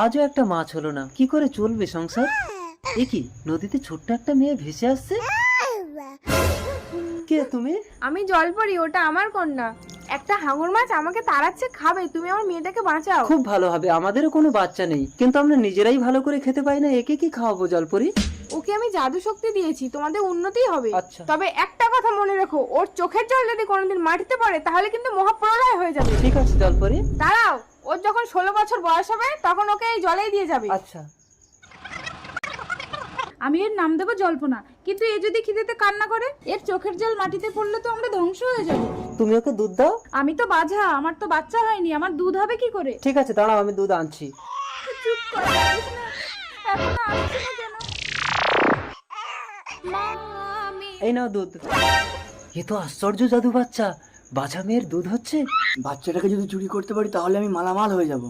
আজও একটা মাছ হলো না, কি করে চলবে সংসার? এ কি, নদীতে ছোট্ট একটা মেয়ে ভেসে আসছে। কে তুমি? আমি জলপরি, ওটা আমার কন্যা। একটা হাঙর মাছ আমাকে তাড়াচ্ছে খাবে, তুমি আমার মেয়েটাকে বাঁচাও। খুব ভালো হবে, আমাদেরও কোনো বাচ্চা নেই, কিন্তু আমরা নিজেরাই ভালো করে খেতে পাই না, একে কি খাওয়াবো জলপরি? ওকে আমি জাদু শক্তি দিয়েছি, তোমাদের উন্নতি হবে। আচ্ছা। তবে একটা কথা মনে রেখো, ওর চোখের জল যদি কোনোদিন মাটিতে পড়ে তাহলে কিন্তু মহাপ্রলয় হয়ে যাবে। ঠিক আছে জলপরি। দাঁড়াও, ওর যখন 16 বছর বয়স হবে তখন ওকে এই জলেই দিয়ে যাবে। আচ্ছা। আমি এর নাম দেবো জল্পনা, কিন্তু এ যদি খিদেতে কান্না করে, এর চোখের জল মাটিতে পড়লে তো আমরা ধ্বংস হয়ে যাব। তুমি ওকে দুধ দাও। আমি তো বাঝা, আমার তো বাচ্চা হয়নি, আমার দুধ হবে কি করে? ঠিক আছে দাঁড়াও, আমি দুধ আনছি। চুপ কর, বলিস না। এখনো আসছে না কেন? মা, আমি এই নাও দুধ। এ তো আশ্চর্য জাদু বাচ্চা, বাছা মেয়ের দুধ হচ্ছে। বাচ্চাটাকে যদি চুরি করতে পারি তাহলে আমি মালামাল হয়ে যাব।